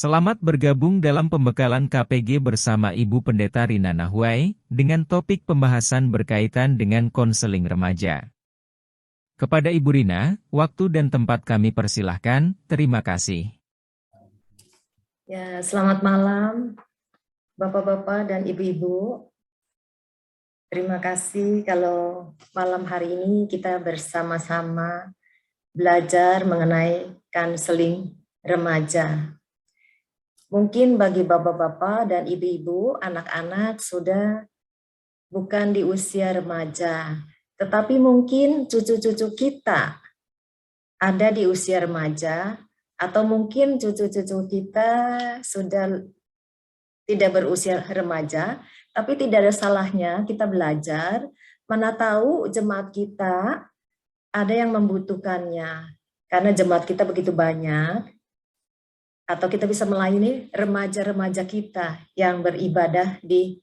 Selamat bergabung dalam pembekalan KPG bersama Ibu Pendeta Rina Nahwai, dengan topik pembahasan berkaitan dengan konseling remaja. Kepada Ibu Rina, waktu dan tempat kami persilahkan, terima kasih. Ya, selamat malam Bapak-bapak dan Ibu-ibu. Terima kasih kalau malam hari ini kita bersama-sama belajar mengenai konseling remaja. Mungkin bagi bapak-bapak dan ibu-ibu, anak-anak sudah bukan di usia remaja, tetapi mungkin cucu-cucu kita ada di usia remaja, atau mungkin cucu-cucu kita sudah tidak berusia remaja, tapi tidak ada salahnya kita belajar, mana tahu jemaat kita ada yang membutuhkannya, karena jemaat kita begitu banyak, atau kita bisa melayani remaja-remaja kita yang beribadah di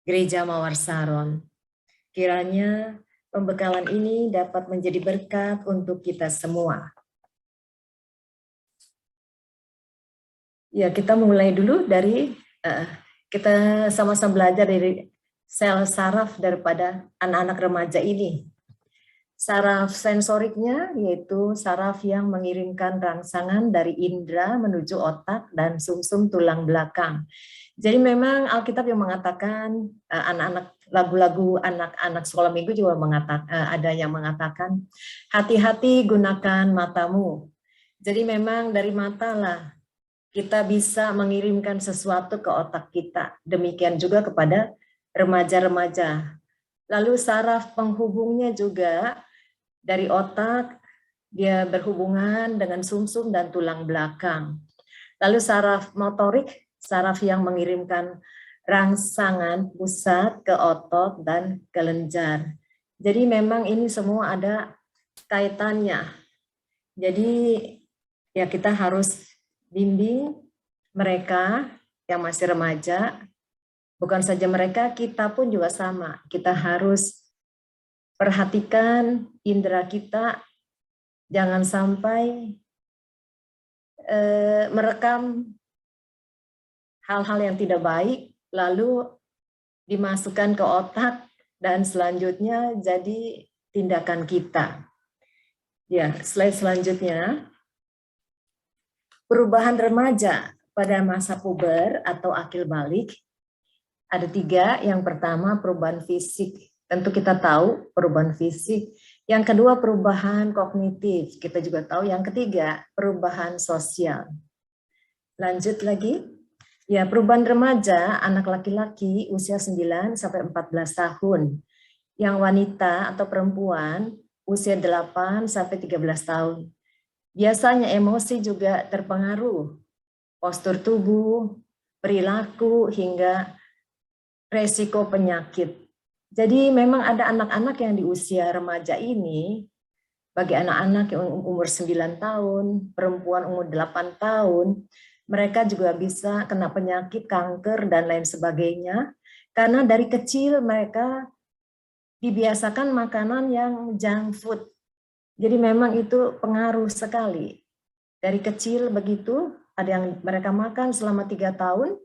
Gereja Mawar Saron. Kiranya pembekalan ini dapat menjadi berkat untuk kita semua. Ya, kita mulai dulu dari kita sama-sama belajar dari sel saraf daripada anak-anak remaja ini. Saraf sensoriknya yaitu saraf yang mengirimkan rangsangan dari indera menuju otak dan sumsum tulang belakang. Jadi memang Alkitab yang mengatakan, anak-anak lagu-lagu anak-anak sekolah minggu juga mengatakan, ada yang mengatakan, hati-hati gunakan matamu. Jadi memang dari mata lah kita bisa mengirimkan sesuatu ke otak kita. Demikian juga kepada remaja-remaja. Lalu saraf penghubungnya juga dari otak, dia berhubungan dengan sumsum dan tulang belakang. Lalu saraf motorik, saraf yang mengirimkan rangsangan pusat ke otot dan kelenjar. Jadi memang ini semua ada kaitannya. Jadi ya kita harus bimbing mereka yang masih remaja, bukan saja mereka, kita pun juga sama. Kita harus perhatikan indera kita, jangan sampai merekam hal-hal yang tidak baik, lalu dimasukkan ke otak, dan selanjutnya jadi tindakan kita. Ya, slide selanjutnya. Perubahan remaja pada masa puber atau akil balik ada 3. Yang pertama perubahan fisik. Tentu kita tahu perubahan fisik. Yang kedua perubahan kognitif. Kita juga tahu. Yang ketiga perubahan sosial. Lanjut lagi. Ya, perubahan remaja anak laki-laki usia 9 sampai 14 tahun. Yang wanita atau perempuan usia 8 sampai 13 tahun. Biasanya emosi juga terpengaruh, postur tubuh, perilaku, hingga resiko penyakit. Jadi memang ada anak-anak yang di usia remaja ini, bagi anak-anak yang umur 9 tahun, perempuan umur 8 tahun, mereka juga bisa kena penyakit, kanker, dan lain sebagainya, karena dari kecil mereka dibiasakan makanan yang junk food. Jadi memang itu pengaruh sekali. Dari kecil begitu, ada yang mereka makan selama 3 tahun,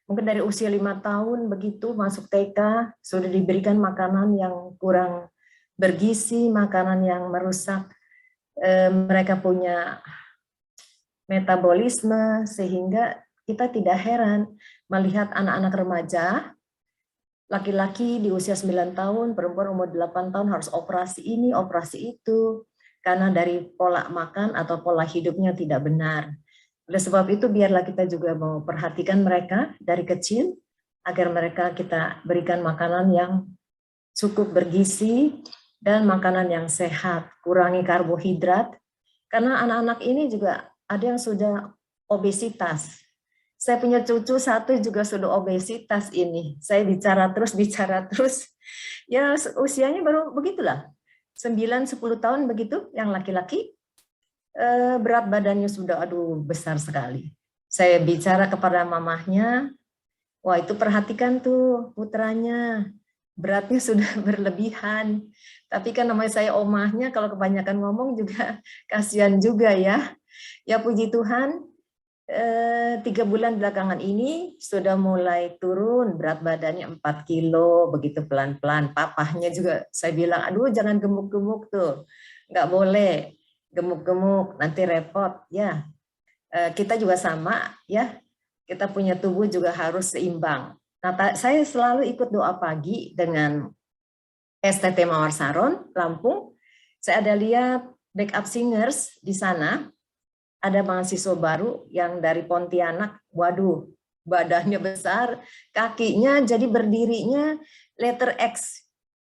mungkin dari usia 5 tahun begitu masuk TK, sudah diberikan makanan yang kurang bergizi, makanan yang merusak mereka punya metabolisme, sehingga kita tidak heran melihat anak-anak remaja, laki-laki di usia 9 tahun, perempuan umur 8 tahun harus operasi ini, operasi itu, karena dari pola makan atau pola hidupnya tidak benar. Oleh sebab itu, biarlah kita juga mau perhatikan mereka dari kecil, agar mereka kita berikan makanan yang cukup bergizi, dan makanan yang sehat, kurangi karbohidrat, karena anak-anak ini juga ada yang sudah obesitas. Saya punya cucu satu juga sudah obesitas ini. Saya bicara terus. Ya usianya baru begitulah. 9-10 tahun begitu, yang laki-laki berat badannya sudah besar sekali. Saya bicara kepada mamahnya, wah itu perhatikan tuh putranya, beratnya sudah berlebihan. Tapi kan namanya saya omahnya, kalau kebanyakan ngomong juga kasihan juga ya. Ya puji Tuhan, 3 bulan belakangan ini sudah mulai turun berat badannya 4 kilo, begitu pelan-pelan. Papahnya juga saya bilang, aduh jangan gemuk-gemuk tuh, nggak boleh gemuk-gemuk, nanti repot ya. Kita juga sama ya, kita punya tubuh juga harus seimbang. Nah, saya selalu ikut doa pagi dengan STT Mawar Saron, Lampung. Saya ada lihat backup singers di sana, ada mahasiswa baru yang dari Pontianak, waduh, badannya besar, kakinya jadi berdirinya letter X.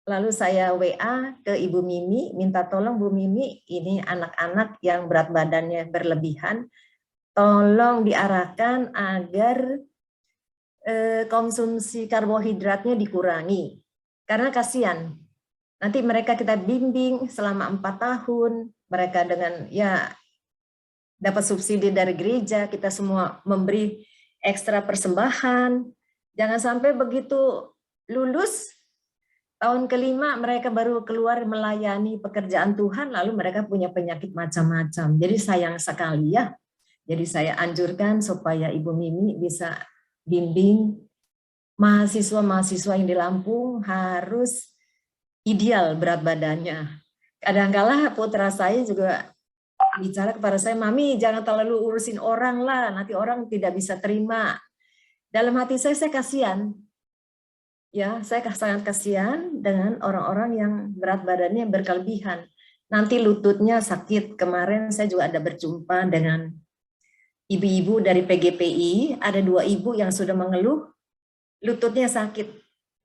Lalu saya WA ke Ibu Mimi, minta tolong Bu Mimi, ini anak-anak yang berat badannya berlebihan, tolong diarahkan agar konsumsi karbohidratnya dikurangi. Karena kasihan, nanti mereka kita bimbing selama 4 tahun, mereka dengan ya dapat subsidi dari gereja, kita semua memberi ekstra persembahan. Jangan sampai begitu lulus, tahun kelima mereka baru keluar melayani pekerjaan Tuhan, lalu mereka punya penyakit macam-macam. Jadi sayang sekali ya. Jadi saya anjurkan supaya Ibu Mimi bisa bimbing mahasiswa-mahasiswa yang di Lampung harus ideal berat badannya. Kadang-kala putra saya juga bicara kepada saya, Mami jangan terlalu urusin orang lah, nanti orang tidak bisa terima. Dalam hati saya kasihan. Ya, saya sangat kasihan dengan orang-orang yang berat badannya berkelebihan. Nanti lututnya sakit. Kemarin saya juga ada berjumpa dengan ibu-ibu dari PGPI, ada 2 ibu yang sudah mengeluh lututnya sakit.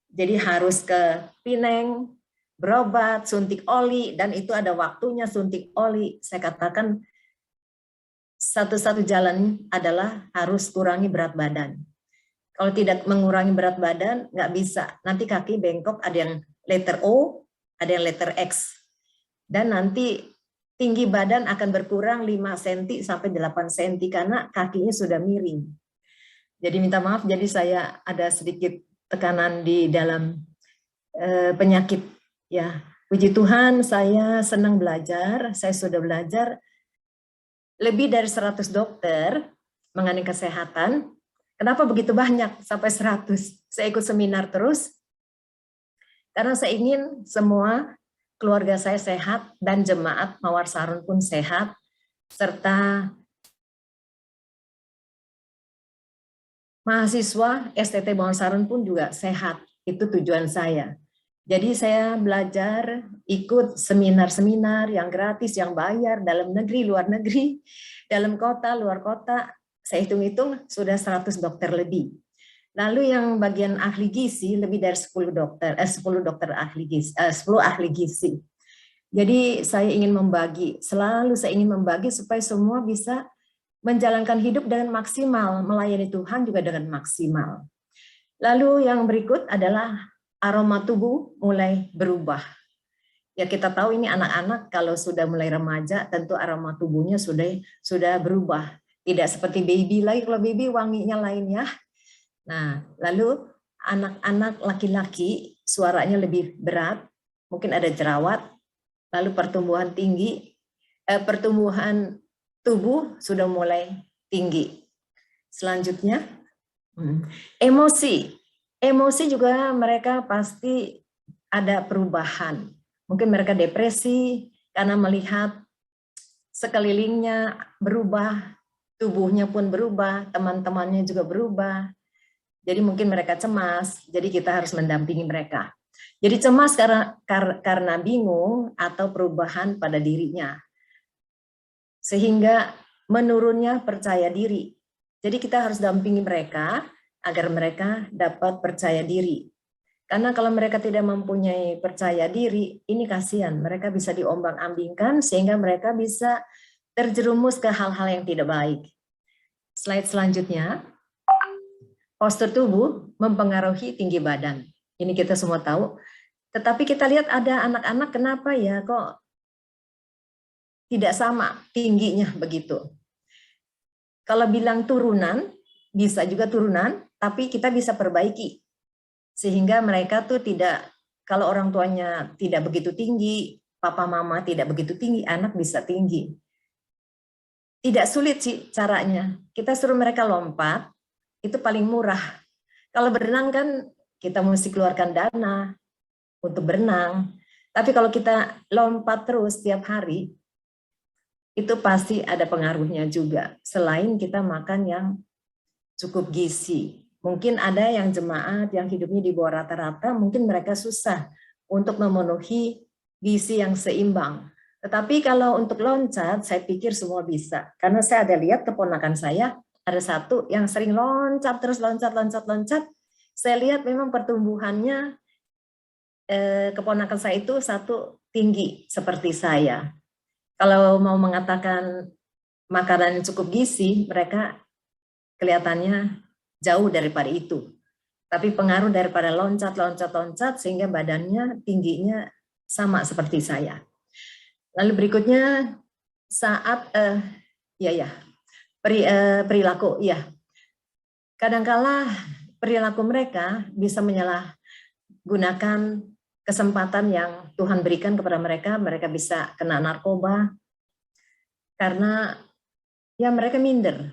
Jadi harus ke Pineng, berobat, suntik oli, dan itu ada waktunya suntik oli. Saya katakan satu-satu jalan adalah harus kurangi berat badan. Kalau tidak mengurangi berat badan, nggak bisa. Nanti kaki bengkok, ada yang letter O, ada yang letter X. Dan nanti tinggi badan akan berkurang 5 cm sampai 8 cm karena kakinya sudah miring. Jadi minta maaf, jadi saya ada sedikit tekanan di dalam penyakit. Ya, puji Tuhan saya senang belajar, saya sudah belajar lebih dari 100 dokter mengenai kesehatan. Kenapa begitu banyak sampai 100? Saya ikut seminar terus karena saya ingin semua keluarga saya sehat dan jemaat Mawar Saron pun sehat, serta mahasiswa STT Mawar Saron pun juga sehat. Itu tujuan saya. Jadi saya belajar ikut seminar-seminar yang gratis, yang bayar, dalam negeri, luar negeri, dalam kota, luar kota. Saya hitung-hitung sudah 100 dokter lebih. Lalu yang bagian ahli gizi lebih dari 10 dokter, 10 dokter ahli gizi, 10 ahli gizi. Jadi saya ingin membagi, selalu saya ingin membagi supaya semua bisa menjalankan hidup dengan maksimal, melayani Tuhan juga dengan maksimal. Lalu yang berikut adalah aroma tubuh mulai berubah. Ya kita tahu ini anak-anak kalau sudah mulai remaja tentu aroma tubuhnya sudah berubah. Tidak seperti baby lagi, kalau baby wanginya lain ya. Nah, lalu anak-anak laki-laki suaranya lebih berat, mungkin ada jerawat, lalu pertumbuhan tinggi, pertumbuhan tubuh sudah mulai tinggi. Selanjutnya, emosi. Emosi juga mereka pasti ada perubahan. Mungkin mereka depresi karena melihat sekelilingnya berubah, tubuhnya pun berubah, teman-temannya juga berubah. Jadi mungkin mereka cemas, jadi kita harus mendampingi mereka. Jadi cemas karena bingung atau perubahan pada dirinya. Sehingga menurunnya percaya diri. Jadi kita harus dampingi mereka agar mereka dapat percaya diri. Karena kalau mereka tidak mempunyai percaya diri, ini kasihan. Mereka bisa diombang-ambingkan sehingga mereka bisa terjerumus ke hal-hal yang tidak baik. Slide selanjutnya. Postur tubuh mempengaruhi tinggi badan. Ini kita semua tahu. Tetapi kita lihat ada anak-anak kenapa ya kok tidak sama tingginya begitu. Kalau bilang turunan, bisa juga turunan, tapi kita bisa perbaiki. Sehingga mereka tuh tidak, kalau orang tuanya tidak begitu tinggi, papa mama tidak begitu tinggi, anak bisa tinggi. tidak sulit sih caranya. Kita suruh mereka lompat, itu paling murah. Kalau berenang kan kita mesti keluarkan dana untuk berenang. Tapi kalau kita lompat terus tiap hari, itu pasti ada pengaruhnya juga. Selain kita makan yang cukup gizi. Mungkin ada yang jemaat yang hidupnya di bawah rata-rata, mungkin mereka susah untuk memenuhi gizi yang seimbang. Tetapi kalau untuk loncat, saya pikir semua bisa. Karena saya ada lihat keponakan saya, ada satu yang sering loncat, terus loncat. Saya lihat memang pertumbuhannya, keponakan saya itu satu tinggi seperti saya. Kalau mau mengatakan makanan cukup gizi, mereka kelihatannya jauh daripada itu. Tapi pengaruh daripada loncat sehingga badannya tingginya sama seperti saya. Lalu berikutnya saat perilaku, ya. Kadangkala perilaku mereka bisa menyalahgunakan kesempatan yang Tuhan berikan kepada mereka. Mereka bisa kena narkoba karena ya mereka minder,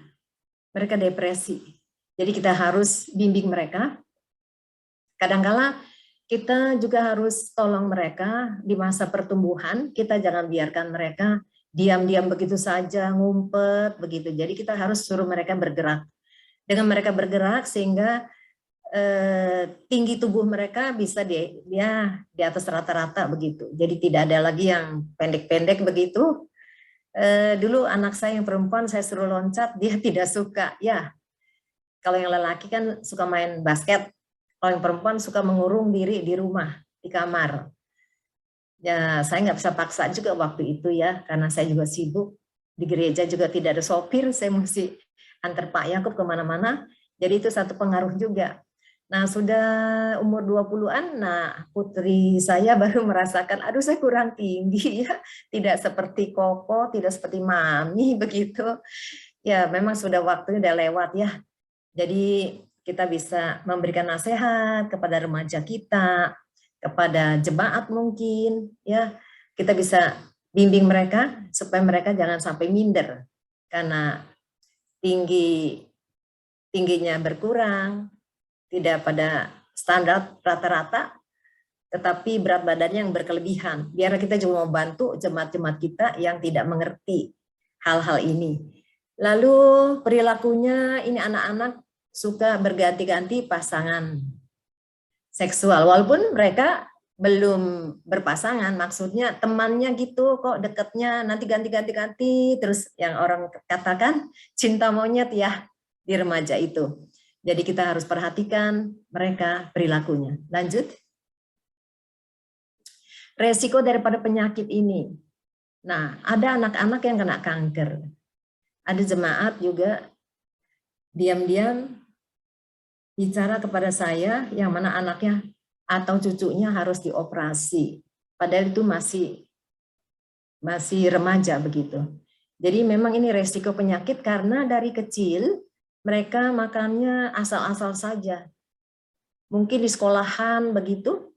mereka depresi. Jadi kita harus bimbing mereka. Kadangkala kita juga harus tolong mereka di masa pertumbuhan. Kita jangan biarkan mereka diam-diam begitu saja, ngumpet begitu. Jadi kita harus suruh mereka bergerak. Dengan mereka bergerak sehingga tinggi tubuh mereka bisa di atas rata-rata begitu. Jadi tidak ada lagi yang pendek-pendek begitu. Dulu anak saya yang perempuan saya suruh loncat, dia tidak suka. Ya, kalau yang lelaki kan suka main basket. Kalau yang perempuan suka mengurung diri di rumah, di kamar. Ya, saya nggak bisa paksa juga waktu itu ya, karena saya juga sibuk. Di gereja juga tidak ada sopir, saya mesti antar Pak Yakub kemana-mana. Jadi itu satu pengaruh juga. Nah, sudah umur 20-an, nah putri saya baru merasakan, aduh saya kurang tinggi ya, tidak seperti Koko, tidak seperti Mami, begitu. Ya, memang sudah waktunya udah lewat ya. Jadi kita bisa memberikan nasihat kepada remaja kita, kepada jemaat mungkin, ya kita bisa bimbing mereka supaya mereka jangan sampai minder karena tingginya berkurang, tidak pada standar rata-rata, tetapi berat badannya yang berkelebihan. Biar kita juga membantu jemaat-jemaat kita yang tidak mengerti hal-hal ini. Lalu perilakunya ini anak-anak suka berganti-ganti pasangan seksual, walaupun mereka belum berpasangan, maksudnya temannya gitu kok deketnya nanti ganti-ganti, terus yang orang katakan cinta monyet ya di remaja itu. Jadi kita harus perhatikan mereka perilakunya. Lanjut. Resiko daripada penyakit ini. Nah, ada anak-anak yang kena kanker. Ada jemaat juga diam-diam bicara kepada saya yang mana anaknya atau cucunya harus dioperasi. Padahal itu masih remaja begitu. Jadi memang ini resiko penyakit karena dari kecil mereka makannya asal-asal saja. Mungkin di sekolahan begitu,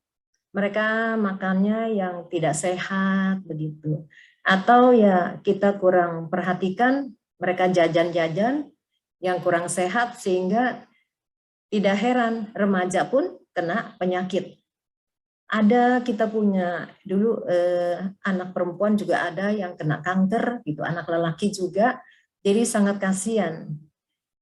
mereka makannya yang tidak sehat begitu. Atau ya kita kurang perhatikan mereka jajan-jajan yang kurang sehat sehingga tidak heran remaja pun kena penyakit. Ada kita punya dulu anak perempuan juga ada yang kena kanker gitu, anak lelaki juga. Jadi sangat kasihan.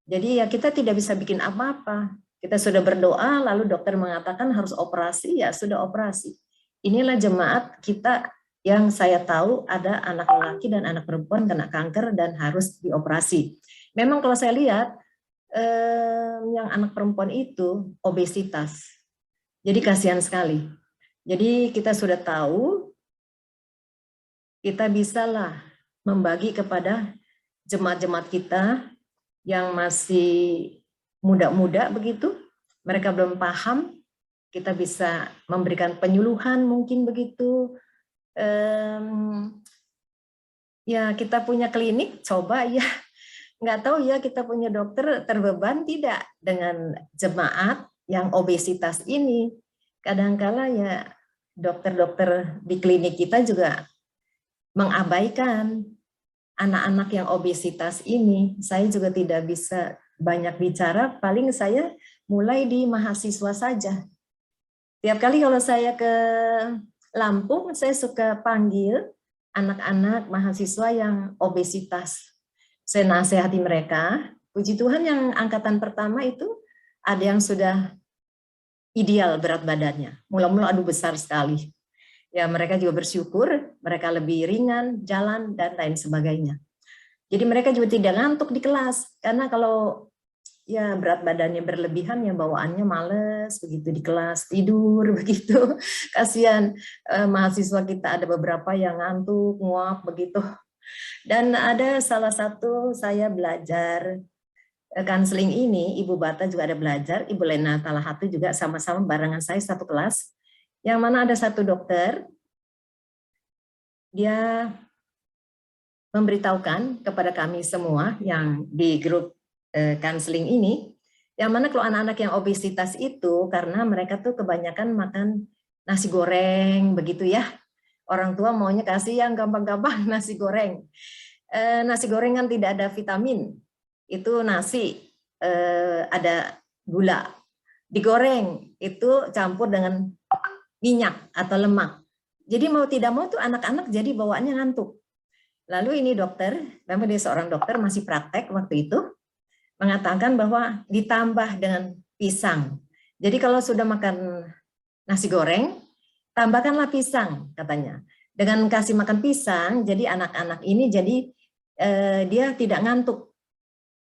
Jadi ya kita tidak bisa bikin apa-apa. Kita sudah berdoa lalu dokter mengatakan harus operasi, ya sudah operasi. Inilah jemaat kita yang saya tahu ada anak lelaki dan anak perempuan kena kanker dan harus dioperasi. Memang kalau saya lihat yang anak perempuan itu obesitas. Jadi kasihan sekali. Jadi kita sudah tahu, kita bisalah membagi kepada jemaat-jemaat kita yang masih muda-muda begitu, mereka belum paham, kita bisa memberikan penyuluhan mungkin begitu. Ya kita punya klinik, coba ya. Nggak tahu ya kita punya dokter terbeban tidak dengan jemaat yang obesitas ini. Kadangkala ya dokter-dokter di klinik kita juga mengabaikan anak-anak yang obesitas ini, saya juga tidak bisa banyak bicara, paling saya mulai di mahasiswa saja. Tiap kali kalau saya ke Lampung, saya suka panggil anak-anak mahasiswa yang obesitas. Saya nasihati mereka, puji Tuhan yang angkatan pertama itu ada yang sudah ideal berat badannya. Mula-mula aduh besar sekali. Ya mereka juga bersyukur, mereka lebih ringan, jalan, dan lain sebagainya. Jadi mereka juga tidak ngantuk di kelas, karena kalau ya berat badannya berlebihan ya bawaannya males begitu di kelas, tidur begitu. Kasihan mahasiswa kita ada beberapa yang ngantuk, nguap begitu. Dan ada salah satu saya belajar kanseling ini, Ibu Bata juga ada belajar, Ibu Lena Talahatu juga sama-sama barengan saya satu kelas. Yang mana ada satu dokter, dia memberitahukan kepada kami semua yang di grup kanseling ini, yang mana kalau anak-anak yang obesitas itu karena mereka tuh kebanyakan makan nasi goreng begitu ya. Orang tua maunya kasih yang gampang-gampang nasi goreng. Nasi goreng kan tidak ada vitamin. Itu nasi ada gula. Digoreng itu campur dengan minyak atau lemak. Jadi mau tidak mau tuh anak-anak jadi bawaannya ngantuk. Lalu ini dokter, memang dia seorang dokter masih praktek waktu itu, mengatakan bahwa ditambah dengan pisang. Jadi kalau sudah makan nasi goreng, tambahkanlah pisang katanya. Dengan kasih makan pisang, jadi anak-anak ini jadi dia tidak ngantuk.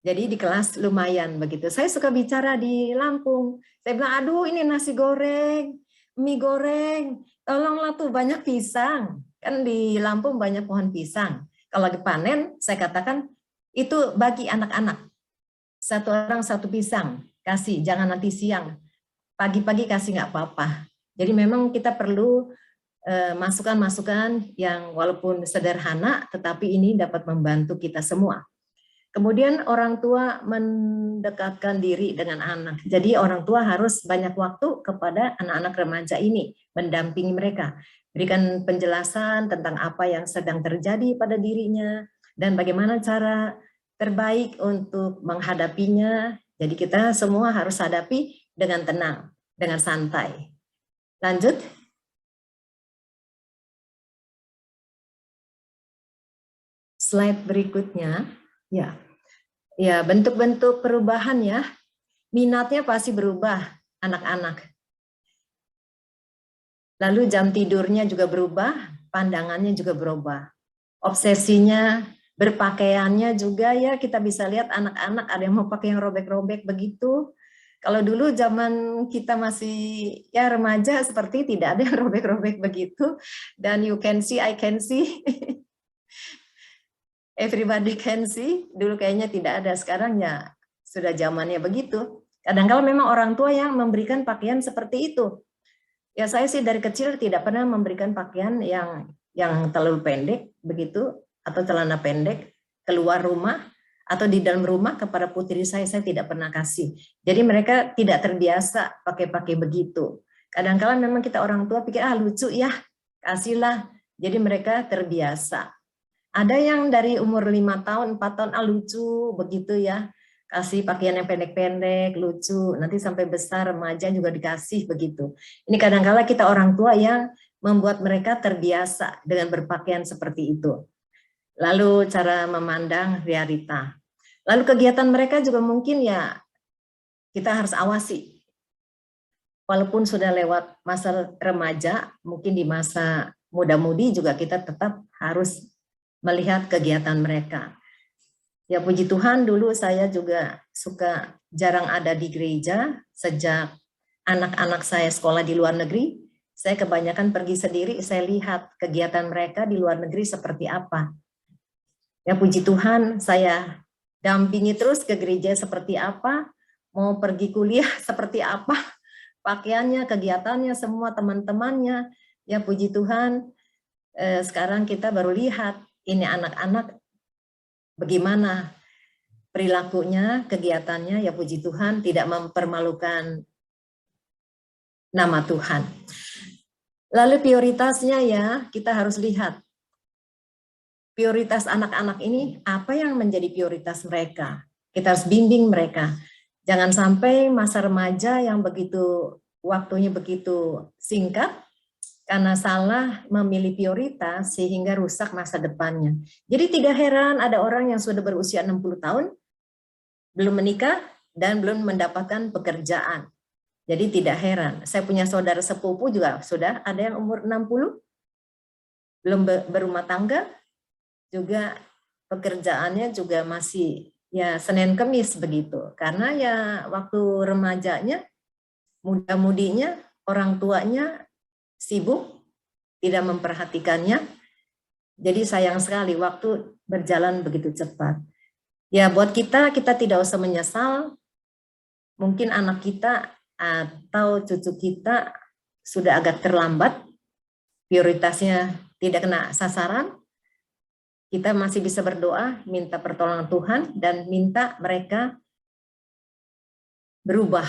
Jadi di kelas lumayan begitu. Saya suka bicara di Lampung. Saya bilang, aduh ini nasi goreng, mie goreng, tolonglah tuh banyak pisang. Kan di Lampung banyak pohon pisang. Kalau lagi panen, saya katakan itu bagi anak-anak. Satu orang satu pisang, kasih, jangan nanti siang. Pagi-pagi kasih nggak apa-apa. Jadi memang kita perlu masukan-masukan yang walaupun sederhana, tetapi ini dapat membantu kita semua. Kemudian orang tua mendekatkan diri dengan anak. Jadi orang tua harus banyak waktu kepada anak-anak remaja ini, mendampingi mereka. Berikan penjelasan tentang apa yang sedang terjadi pada dirinya, dan bagaimana cara terbaik untuk menghadapinya. Jadi kita semua harus hadapi dengan tenang, dengan santai. Lanjut. Slide berikutnya. Ya, bentuk-bentuk perubahan ya. Minatnya pasti berubah anak-anak. Lalu jam tidurnya juga berubah, pandangannya juga berubah. Obsesinya, berpakaiannya juga ya kita bisa lihat anak-anak ada yang mau pakai yang robek-robek begitu. Kalau dulu zaman kita masih ya remaja seperti tidak ada yang robek-robek begitu. Dan you can see, I can see. Everybody can see, dulu kayaknya tidak ada, sekarang ya sudah zamannya begitu. Kadang-kadang memang orang tua yang memberikan pakaian seperti itu. Ya saya sih dari kecil tidak pernah memberikan pakaian yang terlalu pendek begitu, atau celana pendek keluar rumah atau di dalam rumah kepada putri saya tidak pernah kasih. Jadi mereka tidak terbiasa pakai begitu. Kadang-kadang memang kita orang tua pikir lucu ya, kasihlah. Jadi mereka terbiasa. Ada yang dari umur 5 tahun, 4 tahun, lucu, begitu ya. Kasih pakaian yang pendek-pendek, lucu. Nanti sampai besar, remaja juga dikasih, begitu. Ini kadang-kala kita orang tua yang membuat mereka terbiasa dengan berpakaian seperti itu. Lalu cara memandang realita. Lalu kegiatan mereka juga mungkin ya kita harus awasi. Walaupun sudah lewat masa remaja, mungkin di masa muda-mudi juga kita tetap harus melihat kegiatan mereka. Ya puji Tuhan dulu saya juga suka jarang ada di gereja sejak anak-anak saya sekolah di luar negeri. Saya kebanyakan pergi sendiri, saya lihat kegiatan mereka di luar negeri seperti apa. Ya puji Tuhan saya dampingi terus ke gereja seperti apa, mau pergi kuliah seperti apa, pakaiannya, kegiatannya, semua teman-temannya. Ya puji Tuhan sekarang kita baru lihat ini anak-anak bagaimana perilakunya, kegiatannya, ya puji Tuhan tidak mempermalukan nama Tuhan. Lalu prioritasnya ya kita harus lihat prioritas anak-anak ini, apa yang menjadi prioritas mereka. Kita harus bimbing mereka. Jangan sampai masa remaja yang begitu waktunya begitu singkat, karena salah memilih prioritas sehingga rusak masa depannya. Jadi tidak heran ada orang yang sudah berusia 60 tahun, belum menikah, dan belum mendapatkan pekerjaan. Jadi tidak heran. Saya punya saudara sepupu juga sudah ada yang umur 60, belum berumah tangga, juga pekerjaannya juga masih ya Senin Kemis begitu. Karena ya waktu remajanya, muda-mudinya, orang tuanya sibuk, tidak memperhatikannya. Jadi sayang sekali waktu berjalan begitu cepat. Ya buat kita tidak usah menyesal. Mungkin anak kita atau cucu kita sudah agak terlambat, prioritasnya tidak kena sasaran. Kita masih bisa berdoa, minta pertolongan Tuhan, dan minta mereka berubah.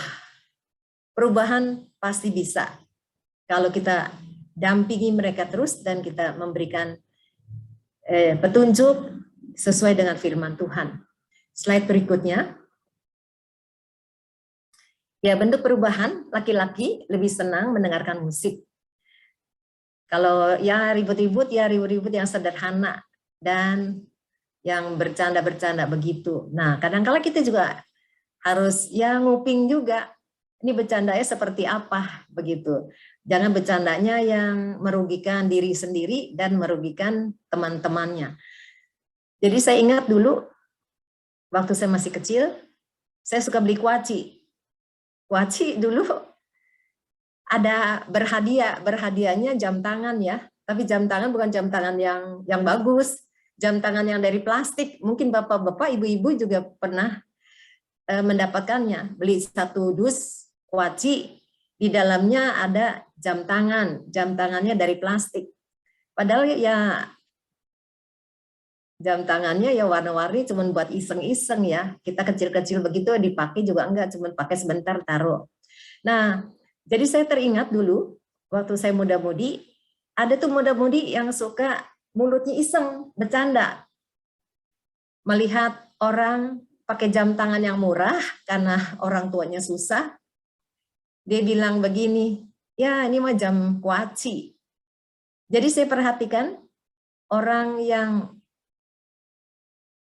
Perubahan pasti bisa. Kalau kita dampingi mereka terus dan kita memberikan petunjuk sesuai dengan firman Tuhan. Slide berikutnya. Ya, bentuk perubahan, laki-laki lebih senang mendengarkan musik. Kalau ya ribut-ribut yang sederhana dan yang bercanda-bercanda begitu. Nah, kadang-kala kita juga harus ya nguping juga. Ini bercandanya seperti apa begitu. Jangan bercandanya yang merugikan diri sendiri dan merugikan teman-temannya. Jadi saya ingat dulu waktu saya masih kecil, saya suka beli kuaci. Kuaci dulu ada berhadiahnya jam tangan ya. Tapi jam tangan bukan jam tangan yang bagus, jam tangan yang dari plastik. Mungkin bapak-bapak, ibu-ibu juga pernah mendapatkannya. Beli satu dus kuaci, di dalamnya ada jam tangannya dari plastik. Padahal ya jam tangannya ya warna-warni cuma buat iseng-iseng ya. Kita kecil-kecil begitu dipakai juga enggak, cuma pakai sebentar taruh. Nah, jadi saya teringat dulu waktu saya muda-mudi, ada tuh muda-mudi yang suka mulutnya iseng, bercanda. Melihat orang pakai jam tangan yang murah karena orang tuanya susah, dia bilang begini, ya ini mah jam kuaci. Jadi saya perhatikan orang yang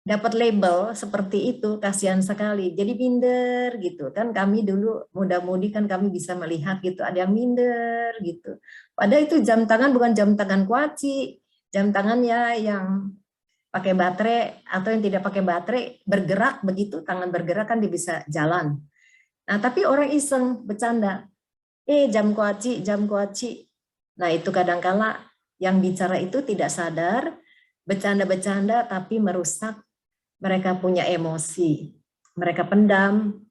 dapat label seperti itu, kasihan sekali. Jadi minder gitu kan, kami dulu muda-mudi kan kami bisa melihat gitu, ada yang minder gitu. Padahal itu jam tangan bukan jam tangan kuaci, jam tangan ya yang pakai baterai atau yang tidak pakai baterai, bergerak begitu, tangan bergerak kan dia bisa jalan. Nah tapi orang iseng bercanda, jam kuaci, jam kuaci. Nah itu kadangkala yang bicara itu tidak sadar, bercanda-bercanda tapi merusak. Mereka punya emosi, mereka pendam,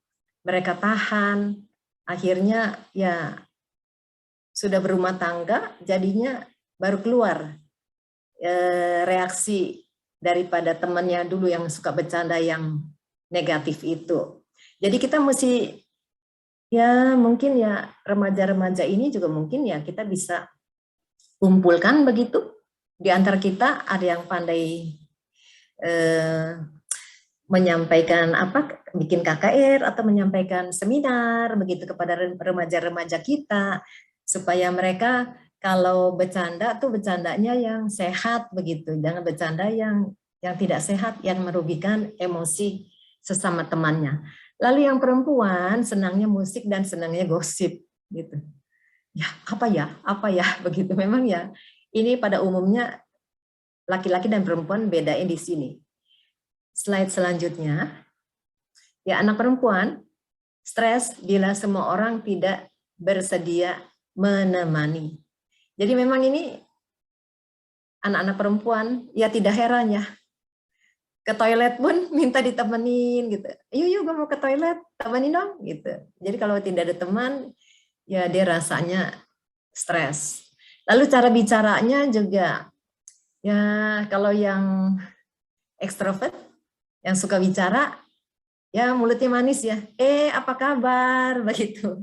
mereka tahan, akhirnya ya sudah berumah tangga, jadinya baru keluar reaksi daripada temannya dulu yang suka bercanda yang negatif itu. Jadi kita mesti ya mungkin ya remaja-remaja ini juga mungkin ya kita bisa kumpulkan begitu. Di antara kita ada yang pandai menyampaikan bikin KKR atau menyampaikan seminar begitu kepada remaja-remaja kita supaya mereka kalau bercanda tuh bercandanya yang sehat begitu, jangan bercanda yang tidak sehat yang merugikan emosi sesama temannya. Lalu yang perempuan senangnya musik dan senangnya gosip gitu. Ya, apa ya begitu memang ya. Ini pada umumnya laki-laki dan perempuan bedain di sini. Slide selanjutnya, ya anak perempuan stres bila semua orang tidak bersedia menemani. Jadi memang ini anak-anak perempuan ya tidak heran ya, ke toilet pun minta ditemenin gitu. Yuk gue mau ke toilet, temenin dong gitu. Jadi kalau tidak ada teman, ya dia rasanya stres. Lalu cara bicaranya juga, ya kalau yang ekstrovert, yang suka bicara, ya mulutnya manis ya. Apa kabar? Begitu.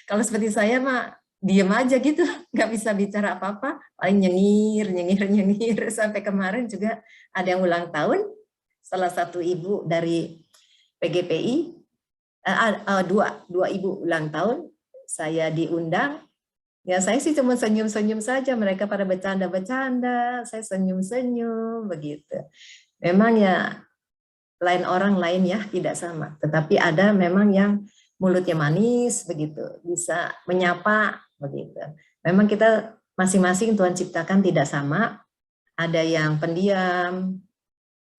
Kalau seperti saya mah diem aja gitu, nggak bisa bicara apa-apa, paling nyengir sampai kemarin juga ada yang ulang tahun, salah satu ibu dari PGPI, dua ibu ulang tahun, saya diundang, ya saya sih cuma senyum-senyum saja, mereka pada bercanda-bercanda, saya senyum-senyum begitu. Memang ya lain orang lain ya tidak sama, tetapi ada memang yang mulutnya manis begitu, bisa menyapa begitu. Memang kita masing-masing Tuhan ciptakan tidak sama, ada yang pendiam,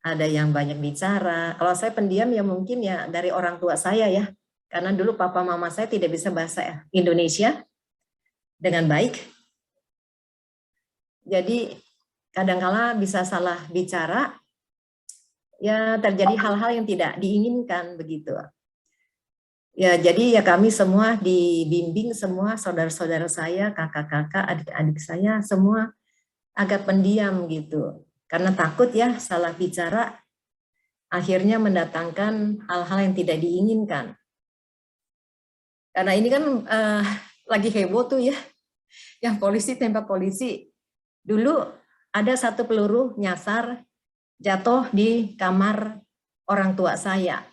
ada yang banyak bicara. Kalau saya pendiam ya mungkin ya dari orang tua saya ya, karena dulu papa mama saya tidak bisa bahasa Indonesia dengan baik. Jadi kadangkala bisa salah bicara, ya terjadi hal-hal yang tidak diinginkan begitu. Ya, jadi ya kami semua dibimbing, semua saudara-saudara saya, kakak-kakak, adik-adik saya, semua agak pendiam gitu. Karena takut ya salah bicara, akhirnya mendatangkan hal-hal yang tidak diinginkan. Karena ini kan lagi heboh tuh ya, yang polisi tembak polisi. Dulu ada satu peluru nyasar, jatuh di kamar orang tua saya.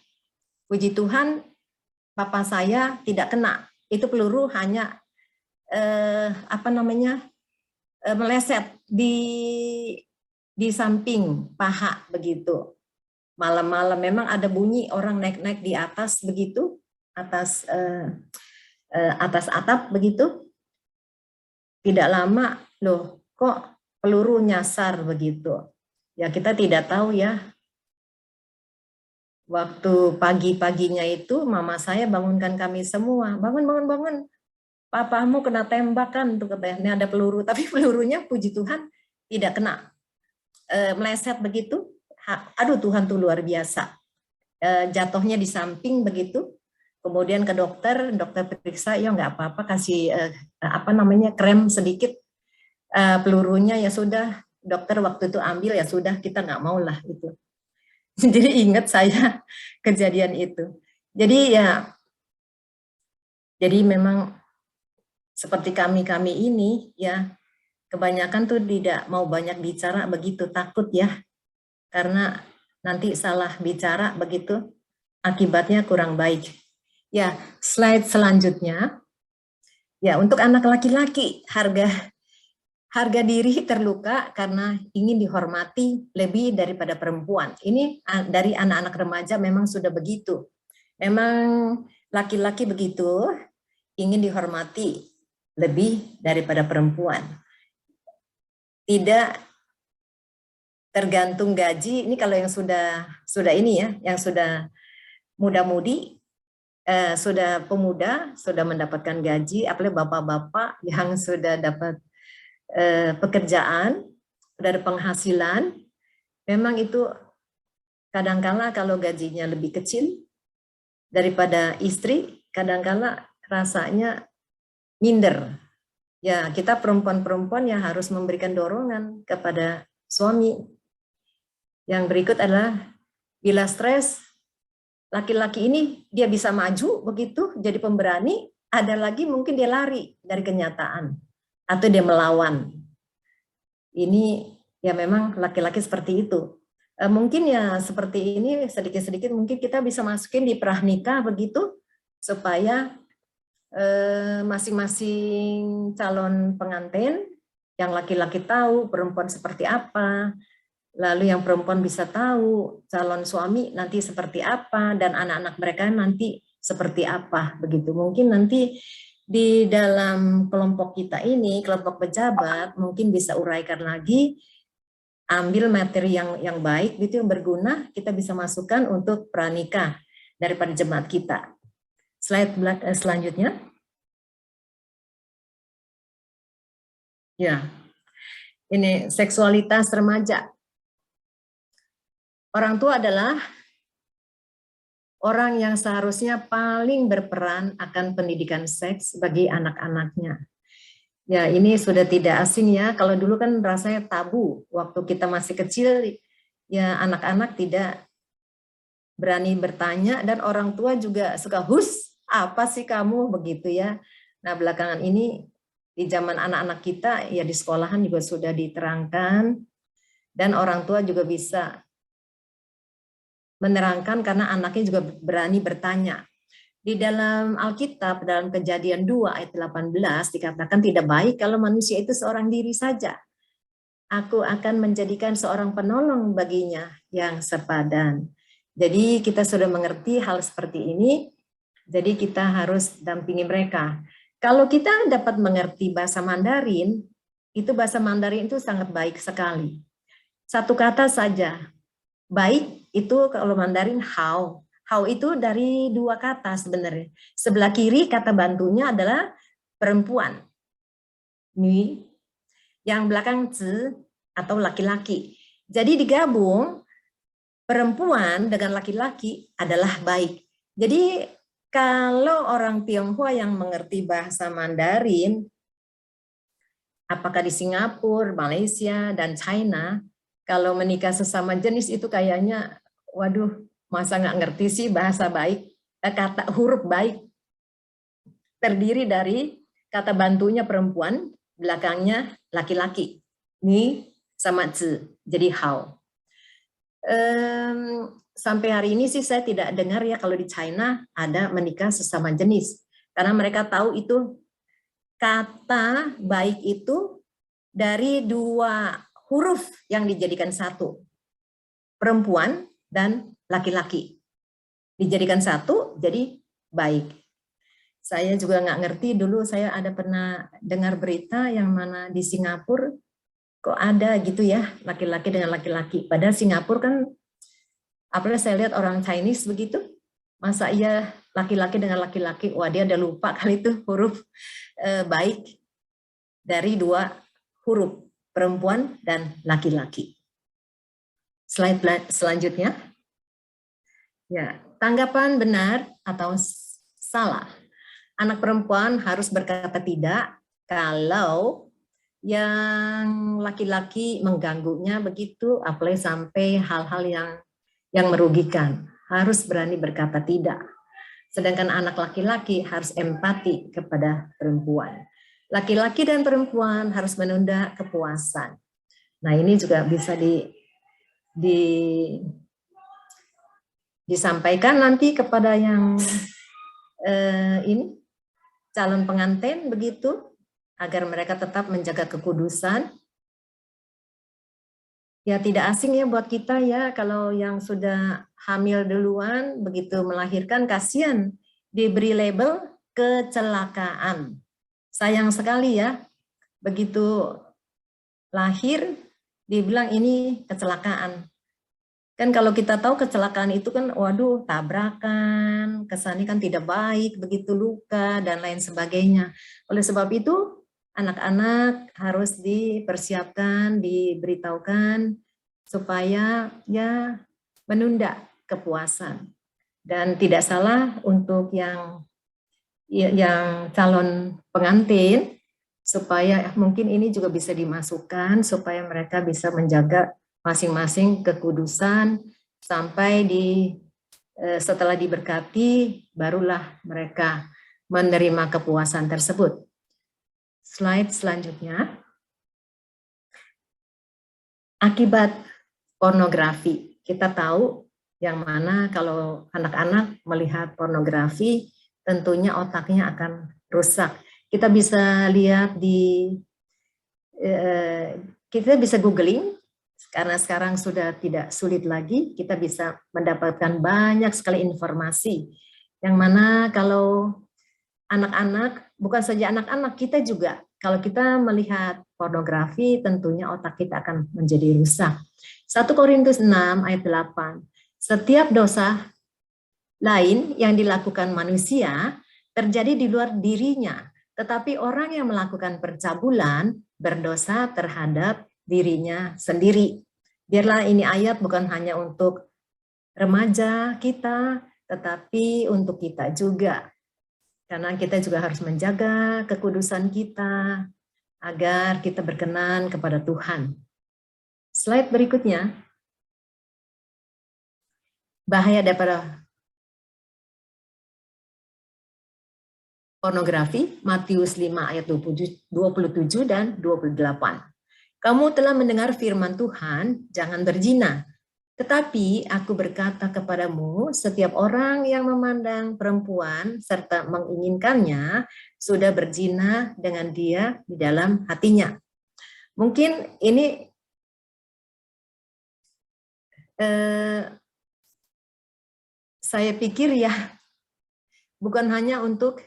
Puji Tuhan, papa saya tidak kena. Itu peluru hanya meleset di samping paha begitu. Malam-malam memang ada bunyi orang naik-naik di atas begitu, atas atap begitu. Tidak lama, loh kok peluru nyasar begitu. Ya kita tidak tahu ya. Waktu pagi-paginya itu mama saya bangunkan kami semua, bangun, papamu kena tembakan tuh katanya, ini ada peluru, tapi pelurunya puji Tuhan tidak kena, meleset begitu, aduh Tuhan tuh luar biasa, jatuhnya di samping begitu, kemudian ke dokter periksa, ya nggak apa-apa, kasih krem sedikit, pelurunya ya sudah, dokter waktu itu ambil ya sudah, kita nggak mau lah itu. Jadi ingat saya kejadian itu. Jadi ya, jadi memang seperti kami ini ya, kebanyakan tuh tidak mau banyak bicara begitu, takut ya, karena nanti salah bicara begitu, akibatnya kurang baik. Ya, slide selanjutnya. Ya, untuk anak laki-laki, harga diri terluka karena ingin dihormati lebih daripada perempuan. Ini dari anak-anak remaja memang sudah begitu. Memang laki-laki begitu, ingin dihormati lebih daripada perempuan. Tidak tergantung gaji, ini kalau yang sudah ini ya, yang sudah muda-mudi, sudah pemuda, sudah mendapatkan gaji, apalagi bapak-bapak yang sudah dapat pekerjaan, dari penghasilan, memang itu kadangkala kalau gajinya lebih kecil daripada istri, kadangkala rasanya minder. Ya, kita perempuan-perempuan yang harus memberikan dorongan kepada suami. Yang berikut adalah bila stres, laki-laki ini dia bisa maju begitu, jadi pemberani, ada lagi mungkin dia lari dari kenyataan atau dia melawan. Ini ya memang laki-laki seperti itu. Mungkin ya seperti ini sedikit-sedikit mungkin kita bisa masukin di pranikah begitu, supaya masing-masing calon pengantin yang laki-laki tahu perempuan seperti apa, lalu yang perempuan bisa tahu calon suami nanti seperti apa, dan anak-anak mereka nanti seperti apa begitu. Mungkin nanti di dalam kelompok kita ini, kelompok pejabat, mungkin bisa uraikan lagi, ambil materi yang baik, gitu, yang berguna, kita bisa masukkan untuk pranikah daripada jemaat kita. Slide selanjutnya. Ya, ini seksualitas remaja. Orang tua adalah orang yang seharusnya paling berperan akan pendidikan seks bagi anak-anaknya. Ya, ini sudah tidak asing ya. Kalau dulu kan rasanya tabu. Waktu kita masih kecil, ya anak-anak tidak berani bertanya, dan orang tua juga suka, "Hus, apa sih kamu?" begitu ya. Nah, belakangan ini di zaman anak-anak kita, ya di sekolahan juga sudah diterangkan, dan orang tua juga bisa menerangkan karena anaknya juga berani bertanya. Di dalam Alkitab, dalam Kejadian 2 ayat 18 dikatakan tidak baik kalau manusia itu seorang diri saja. Aku akan menjadikan seorang penolong baginya yang sepadan. Jadi kita sudah mengerti hal seperti ini, jadi kita harus dampingi mereka. Kalau kita dapat mengerti bahasa Mandarin, bahasa Mandarin itu sangat baik sekali. Satu kata saja, baik itu kalau Mandarin how. How itu dari dua kata sebenarnya. Sebelah kiri kata bantunya adalah perempuan, ni. Yang belakang zi atau laki-laki. Jadi digabung perempuan dengan laki-laki adalah baik. Jadi kalau orang Tionghoa yang mengerti bahasa Mandarin, apakah di Singapura, Malaysia, dan China, kalau menikah sesama jenis itu kayaknya, waduh, masa nggak ngerti sih bahasa baik, kata huruf baik terdiri dari kata bantunya perempuan, belakangnya laki-laki. Ni sama zi, jadi how. Sampai hari ini sih saya tidak dengar ya kalau di China ada menikah sesama jenis. Karena mereka tahu itu kata baik itu dari dua huruf yang dijadikan satu. Perempuan dan laki-laki. Dijadikan satu jadi baik. Saya juga nggak ngerti, dulu saya ada pernah dengar berita yang mana di Singapura kok ada gitu ya, laki-laki dengan laki-laki. Padahal Singapura kan, apalagi saya lihat orang Chinese begitu, masa iya laki-laki dengan laki-laki, wah dia udah lupa kali itu huruf baik dari dua huruf, perempuan dan laki-laki. Slide selanjutnya. Ya, tanggapan benar atau salah. Anak perempuan harus berkata tidak kalau yang laki-laki mengganggunya begitu, apalagi sampai hal-hal yang merugikan. Harus berani berkata tidak. Sedangkan anak laki-laki harus empati kepada perempuan. Laki-laki dan perempuan harus menunda kepuasan. Nah, ini juga bisa disampaikan nanti kepada yang ini calon pengantin begitu, agar mereka tetap menjaga kekudusan. Ya tidak asing ya buat kita ya, kalau yang sudah hamil duluan, begitu melahirkan, kasihan diberi label kecelakaan. Sayang sekali ya, begitu lahir dibilang ini kecelakaan. Kan kalau kita tahu kecelakaan itu kan, waduh, tabrakan, kesannya kan tidak baik, begitu luka, dan lain sebagainya. Oleh sebab itu, anak-anak harus dipersiapkan, diberitahukan, supaya ya menunda kepuasan. Dan tidak salah untuk yang calon pengantin, supaya mungkin ini juga bisa dimasukkan, supaya mereka bisa menjaga masing-masing kekudusan sampai setelah diberkati barulah mereka menerima kepuasan tersebut. Slide selanjutnya. Akibat pornografi. Kita tahu yang mana kalau anak-anak melihat pornografi tentunya otaknya akan rusak. Kita bisa lihat kita bisa googling. Karena sekarang sudah tidak sulit lagi, kita bisa mendapatkan banyak sekali informasi. Yang mana kalau anak-anak, bukan saja anak-anak, kita juga, kalau kita melihat pornografi, tentunya otak kita akan menjadi rusak. 1 Korintus 6 ayat 8, setiap dosa lain yang dilakukan manusia terjadi di luar dirinya, tetapi orang yang melakukan percabulan berdosa terhadap dirinya sendiri. Biarlah ini ayat bukan hanya untuk remaja kita, tetapi untuk kita juga. Karena kita juga harus menjaga kekudusan kita, agar kita berkenan kepada Tuhan. Slide berikutnya. Bahaya daripada pornografi, Matius 5 ayat 27 dan 28. Kamu telah mendengar firman Tuhan, jangan berzina. Tetapi aku berkata kepadamu, setiap orang yang memandang perempuan serta menginginkannya sudah berzina dengan dia di dalam hatinya. Mungkin ini saya pikir ya, bukan hanya untuk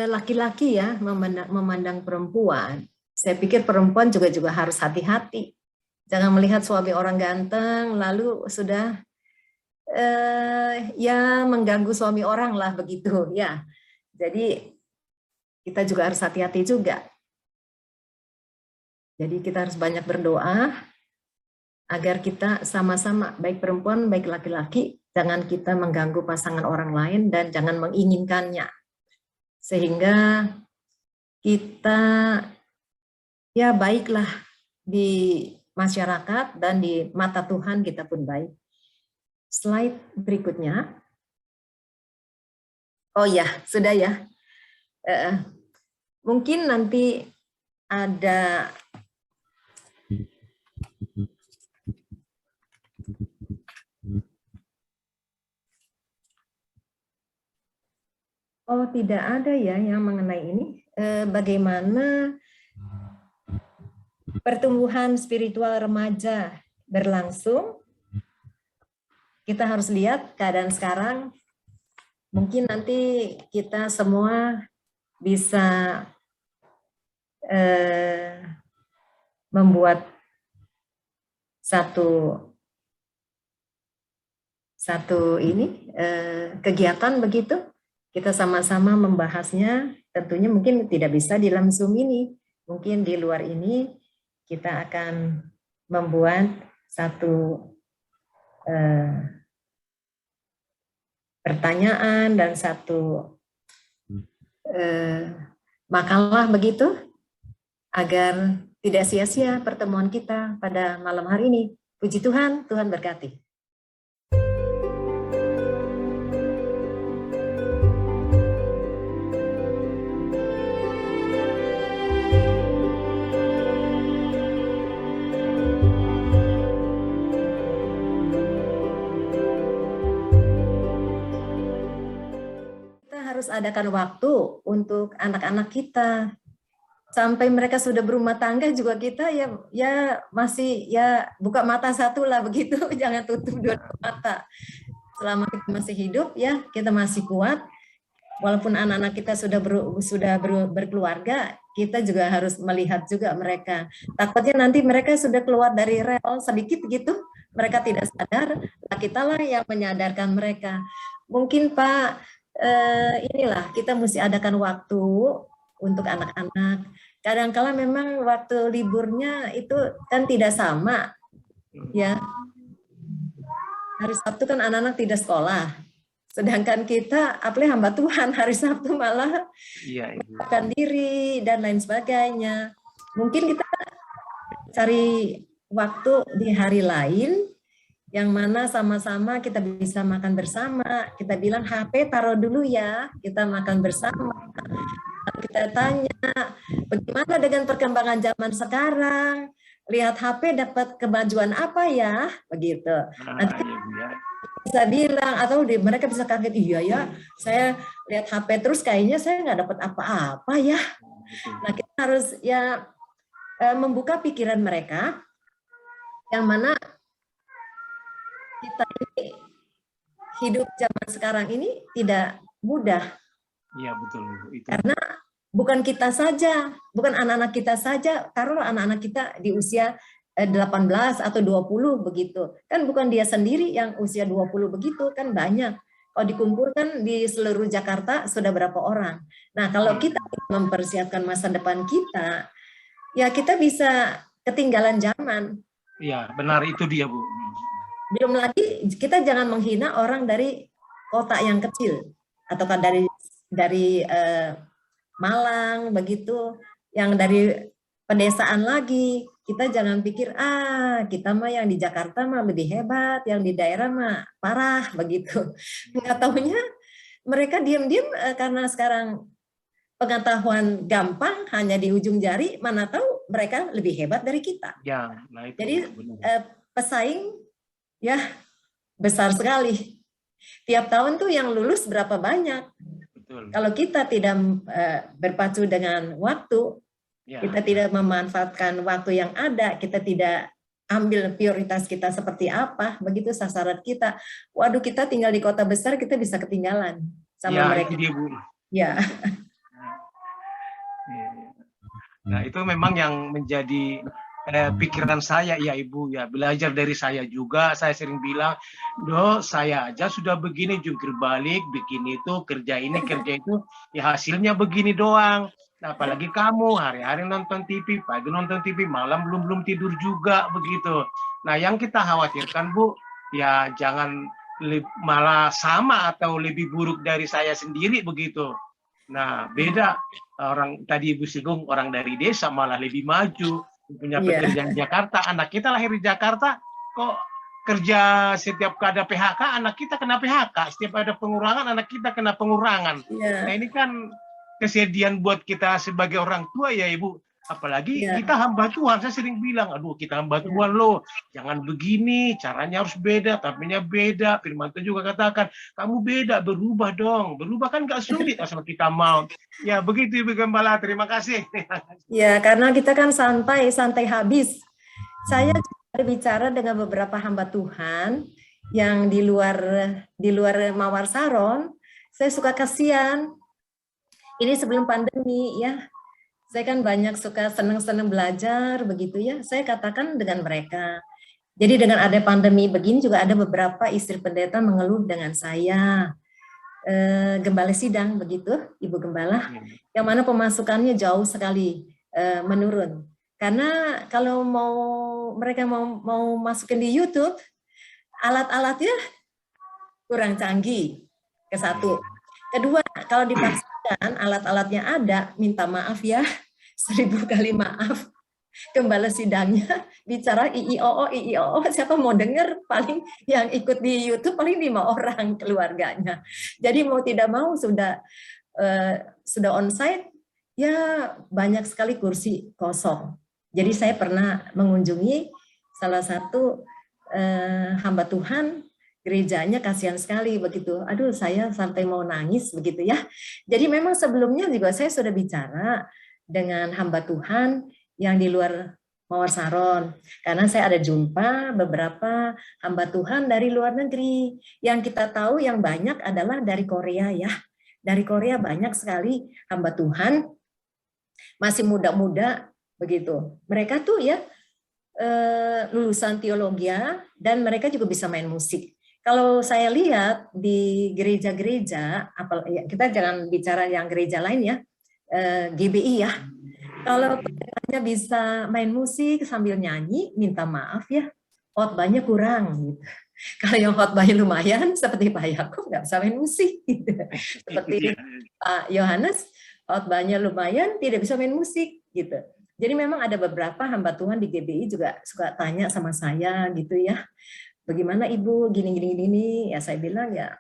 laki-laki ya memandang perempuan. Saya pikir perempuan juga harus hati-hati. Jangan melihat suami orang ganteng lalu sudah ya mengganggu suami orang lah begitu ya. Jadi kita juga harus hati-hati juga. Jadi kita harus banyak berdoa agar kita sama-sama, baik perempuan baik laki-laki, jangan kita mengganggu pasangan orang lain dan jangan menginginkannya. Sehingga kita ya baiklah di masyarakat dan di mata Tuhan kita pun baik. Slide berikutnya. Oh ya, sudah ya. Mungkin nanti ada oh tidak ada ya yang mengenai ini. Bagaimana pertumbuhan spiritual remaja berlangsung? Kita harus lihat keadaan sekarang. Mungkin nanti kita semua bisa membuat satu kegiatan begitu. Kita sama-sama membahasnya. Tentunya mungkin tidak bisa di dalam Zoom ini. Mungkin di luar ini kita akan membuat satu pertanyaan dan satu makalah begitu, agar tidak sia-sia pertemuan kita pada malam hari ini. Puji Tuhan, Tuhan berkati. Harus adakan waktu untuk anak-anak kita sampai mereka sudah berumah tangga juga kita ya masih ya buka mata satu lah begitu. Jangan tutup dua mata selama kita masih hidup ya, kita masih kuat walaupun anak-anak kita sudah berkeluarga. Kita juga harus melihat juga mereka, takutnya nanti mereka sudah keluar dari rel sedikit gitu, mereka tidak sadar, kita lah yang menyadarkan mereka. Mungkin Pak, inilah kita mesti adakan waktu untuk anak-anak. Kadang-kala memang waktu liburnya itu kan tidak sama, ya. Hari Sabtu kan anak-anak tidak sekolah, sedangkan kita, apalagi hamba Tuhan, hari Sabtu malah makan diri dan lain sebagainya. Mungkin kita cari waktu di hari lain, yang mana sama-sama kita bisa makan bersama. Kita bilang HP taruh dulu ya, kita makan bersama. Kita tanya, bagaimana dengan perkembangan zaman sekarang? Lihat HP dapat kemajuan apa ya? Begitu. Nanti bisa bilang, atau mereka bisa kaget, iya ya, saya lihat HP terus kayaknya saya nggak dapat apa-apa ya. Nah kita harus ya membuka pikiran mereka, yang mana kita ini hidup zaman sekarang ini tidak mudah. Iya betul. Itu. Karena bukan kita saja, bukan anak-anak kita saja, taruh anak-anak kita di usia 18 atau 20 begitu. Kan bukan dia sendiri yang usia 20 begitu, kan banyak. Kalau dikumpulkan di seluruh Jakarta sudah berapa orang. Nah, kalau kita mempersiapkan masa depan kita, ya kita bisa ketinggalan zaman. Iya, benar itu dia, Bu. Belum lagi kita jangan menghina orang dari kota yang kecil atau dari Malang begitu, yang dari pedesaan lagi. Kita jangan pikir kita mah yang di Jakarta mah lebih hebat, yang di daerah mah parah begitu. Nggak taunya mereka diam-diam karena sekarang pengetahuan gampang hanya di ujung jari, mana tahu mereka lebih hebat dari kita. Ya, nah itu. Jadi Benar. pesaing ya besar sekali. Tiap tahun tuh yang lulus berapa banyak. Betul. Kalau kita tidak berpacu dengan waktu, Ya. kita tidak memanfaatkan waktu yang ada, kita tidak ambil prioritas kita seperti apa, begitu sasaran kita. Waduh, kita tinggal di kota besar, kita bisa ketinggalan sama Ya, mereka. itu dia, Bu. Ya. Nah, itu memang yang menjadi pikiran saya ya Ibu ya, belajar dari saya juga. Saya sering bilang, saya aja sudah begini, jungkir balik, bikin itu, kerja ini, kerja itu, ya hasilnya begini doang. Nah, apalagi kamu hari-hari nonton TV, pagi nonton TV, malam belum tidur juga begitu. Nah, yang kita khawatirkan Bu, ya jangan malah sama atau lebih buruk dari saya sendiri begitu. Nah, beda orang tadi Ibu singgung, orang dari desa malah lebih maju, punya pekerjaan di Jakarta. Anak kita lahir di Jakarta, kok kerja setiap ada PHK, anak kita kena PHK. Setiap ada pengurangan, anak kita kena pengurangan. Nah, ini kan kesedihan buat kita sebagai orang tua ya Ibu. Apalagi kita hamba Tuhan. Saya sering bilang, aduh kita hamba Tuhan loh, jangan begini, caranya harus beda, tapinya beda. Firman Tuhan juga katakan, kamu beda, berubah dong. Berubah kan gak sulit asal kita mau. Ya begitu Ibu Gembala, terima kasih. Ya, karena kita kan santai habis. Saya berbicara dengan beberapa hamba Tuhan yang di luar Mawar Saron. Saya suka kasihan. Ini sebelum pandemi ya. Saya kan banyak suka senang-senang belajar begitu ya. Saya katakan dengan mereka. Jadi dengan ada pandemi begini juga ada beberapa istri pendeta mengeluh dengan saya. Gembala sidang begitu, Ibu Gembala. Yang mana pemasukannya jauh sekali menurun. Karena kalau mereka mau masukin di YouTube, alat-alatnya kurang canggih. Ke satu. Kedua, kalau dipaksakan alat-alatnya ada, minta maaf ya, 1000 kali maaf. Gembala sidangnya bicara IIOO, siapa mau dengar, paling yang ikut di YouTube paling 5 orang keluarganya. Jadi mau tidak mau sudah onsite, ya banyak sekali kursi kosong. Jadi saya pernah mengunjungi salah satu hamba Tuhan, gerejanya kasihan sekali begitu. Aduh, saya sampai mau nangis begitu ya. Jadi memang sebelumnya juga saya sudah bicara dengan hamba Tuhan yang di luar Mawar Saron. Karena saya ada jumpa beberapa hamba Tuhan dari luar negeri. Yang kita tahu yang banyak adalah dari Korea ya. Dari Korea banyak sekali hamba Tuhan masih muda-muda begitu. Mereka tuh ya lulusan teologi dan mereka juga bisa main musik. Kalau saya lihat di gereja-gereja, kita jangan bicara yang gereja lain ya, GBI ya. Kalau pendetanya bisa main musik sambil nyanyi, minta maaf ya, khotbahnya kurang. Gitu. Kalau yang khotbahnya lumayan, seperti Pak Yakub nggak bisa main musik. Gitu. Seperti Pak Yohanes, khotbahnya lumayan, tidak bisa main musik. Gitu. Jadi memang ada beberapa hamba Tuhan di GBI juga suka tanya sama saya gitu ya. Bagaimana Ibu gini, ya saya bilang ya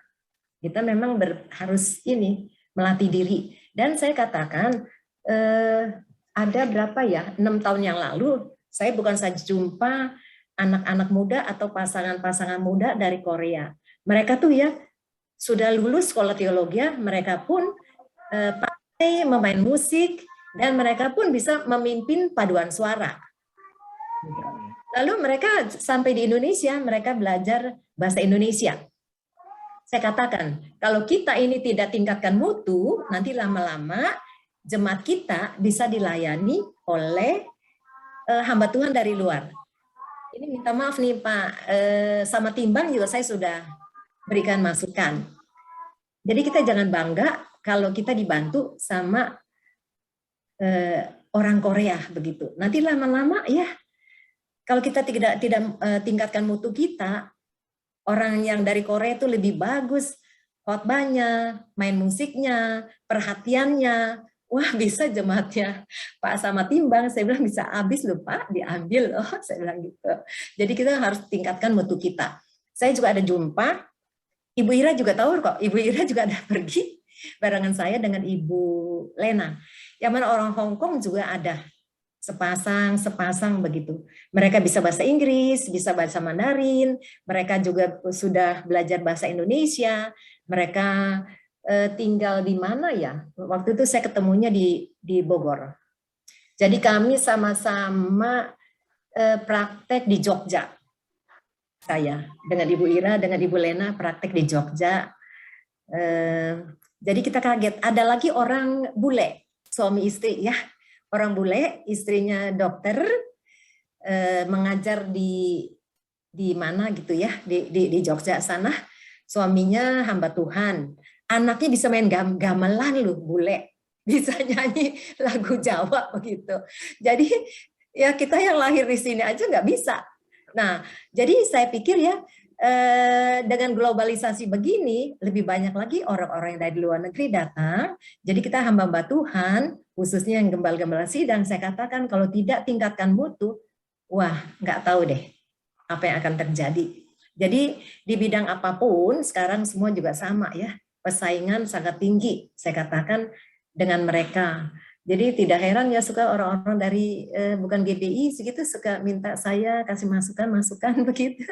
kita memang harus melatih diri. Dan saya katakan ada berapa ya 6 tahun yang lalu saya bukan saja jumpa anak-anak muda atau pasangan-pasangan muda dari Korea. Mereka tuh ya sudah lulus sekolah teologi, mereka pun pandai memain musik dan mereka pun bisa memimpin paduan suara. Lalu mereka sampai di Indonesia, mereka belajar bahasa Indonesia. Saya katakan, kalau kita ini tidak tingkatkan mutu, nanti lama-lama jemaat kita bisa dilayani oleh hamba Tuhan dari luar. Ini minta maaf nih Pak, sama timbang juga saya sudah berikan masukan. Jadi kita jangan bangga kalau kita dibantu sama orang Korea begitu. Nanti lama-lama ya, kalau kita tidak tingkatkan mutu kita, orang yang dari Korea itu lebih bagus khotbahnya, main musiknya, perhatiannya. Wah, bisa jemaatnya Pak sama timbang. Saya bilang bisa habis loh Pak, diambil loh. Saya bilang gitu. Jadi kita harus tingkatkan mutu kita. Saya juga ada jumpa Ibu Ira juga tahu kok, Ibu Ira juga ada pergi barengan saya dengan Ibu Lena. Yang mana orang Hong Kong juga ada sepasang begitu. Mereka bisa bahasa Inggris, bisa bahasa Mandarin, mereka juga sudah belajar bahasa Indonesia. Mereka tinggal di mana ya? Waktu itu saya ketemunya di Bogor. Jadi kami sama-sama praktek di Jogja. Saya dengan Ibu Ira, dengan Ibu Lena praktek di Jogja. Jadi kita kaget, ada lagi orang bule, suami istri ya, orang bule, istrinya dokter, mengajar di mana gitu ya, di Jogja sana, suaminya hamba Tuhan, anaknya bisa main gamelan loh, bule, bisa nyanyi lagu Jawa begitu. Jadi ya kita yang lahir di sini aja nggak bisa. Nah, jadi saya pikir ya, dengan globalisasi begini, lebih banyak lagi orang-orang yang dari luar negeri datang. Jadi kita hamba-hamba Tuhan, khususnya yang gembala-gembala sidang, saya katakan kalau tidak tingkatkan mutu, wah nggak tahu deh apa yang akan terjadi. Jadi di bidang apapun, sekarang semua juga sama ya, persaingan sangat tinggi, saya katakan dengan mereka. Jadi tidak heran ya suka orang-orang dari bukan GBI segitu suka minta saya kasih masukan begitu.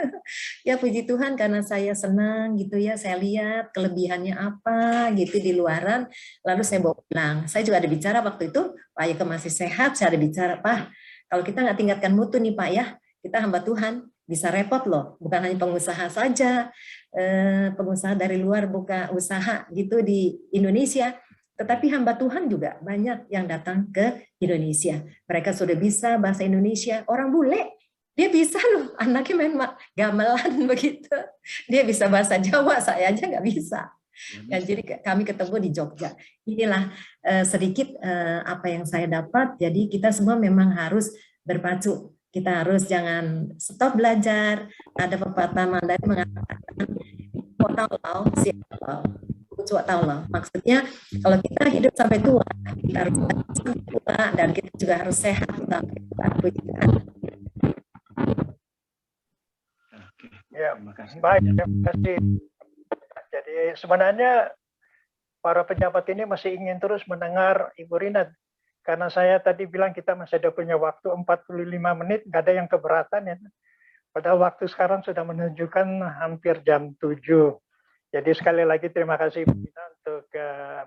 Ya puji Tuhan karena saya senang gitu ya, saya lihat kelebihannya apa gitu di luaran, lalu saya bawa pulang. Saya juga ada bicara waktu itu, Pak Yeke masih sehat, saya ada bicara, Pak, kalau kita nggak tingkatkan mutu nih Pak ya, kita hamba Tuhan bisa repot loh, bukan hanya pengusaha saja, pengusaha dari luar buka usaha gitu di Indonesia, tetapi hamba Tuhan juga banyak yang datang ke Indonesia. Mereka sudah bisa bahasa Indonesia. Orang bule, dia bisa loh. Anaknya main gamelan begitu. Dia bisa bahasa Jawa, saya aja nggak bisa. Dan jadi kami ketemu di Jogja. Inilah sedikit apa yang saya dapat. Jadi kita semua memang harus berpacu. Kita harus jangan stop belajar. Ada pepatah Mandarin mengatakan, tahu lah. Maksudnya kalau kita hidup sampai tua, kita harus sampai tua dan kita juga harus sehat sampai tua. Ya, baik, terima kasih. Jadi sebenarnya para pejabat ini masih ingin terus mendengar Ibu Rina, karena saya tadi bilang kita masih ada punya waktu 45 menit, nggak ada yang keberatan ya. Padahal waktu sekarang sudah menunjukkan hampir jam 7. Jadi sekali lagi terima kasih Ibu Rina untuk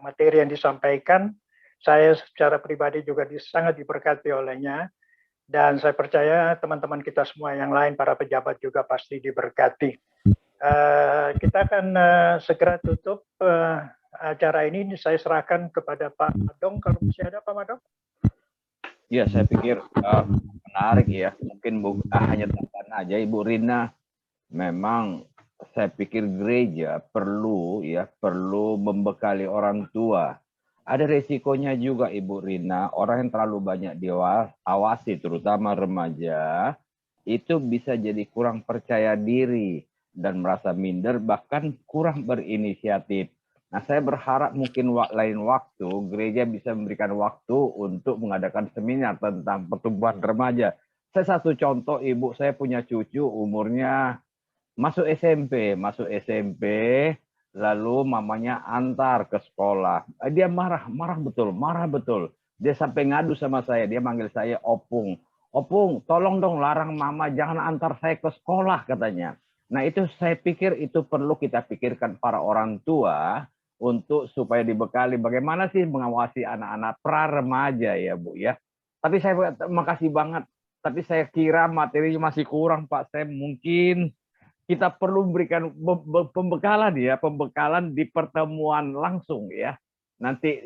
materi yang disampaikan. Saya secara pribadi juga sangat diberkati olehnya. Dan saya percaya teman-teman kita semua yang lain, para pejabat juga pasti diberkati. Kita akan segera tutup acara ini. Saya serahkan kepada Pak Madong. Kalau masih ada Pak Madong? Ya, saya pikir menarik ya. Mungkin bukan hanya tambahan aja Ibu Rina. Memang saya pikir gereja perlu membekali orang tua. Ada resikonya juga Ibu Rina, orang yang terlalu banyak diawasi, terutama remaja, itu bisa jadi kurang percaya diri dan merasa minder, bahkan kurang berinisiatif. Nah, saya berharap mungkin lain waktu gereja bisa memberikan waktu untuk mengadakan seminar tentang pertumbuhan remaja. Saya satu contoh, Ibu, saya punya cucu umurnya masuk SMP, lalu mamanya antar ke sekolah. Dia marah betul. Dia sampai ngadu sama saya, dia manggil saya Opung. Opung, tolong dong larang mama jangan antar saya ke sekolah katanya. Nah itu saya pikir itu perlu kita pikirkan para orang tua untuk supaya dibekali bagaimana sih mengawasi anak-anak pra-remaja ya Bu ya. Tapi saya makasih banget, tapi saya kira materinya masih kurang Pak. Saya mungkin kita perlu memberikan pembekalan di pertemuan langsung ya. Nanti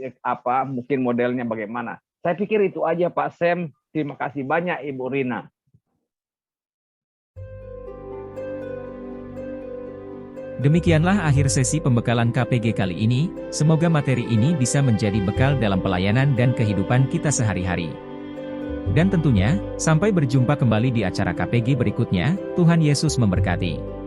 mungkin modelnya bagaimana. Saya pikir itu aja Pak Sam. Terima kasih banyak Ibu Rina. Demikianlah akhir sesi pembekalan KPG kali ini. Semoga materi ini bisa menjadi bekal dalam pelayanan dan kehidupan kita sehari-hari. Dan tentunya, sampai berjumpa kembali di acara KPG berikutnya. Tuhan Yesus memberkati.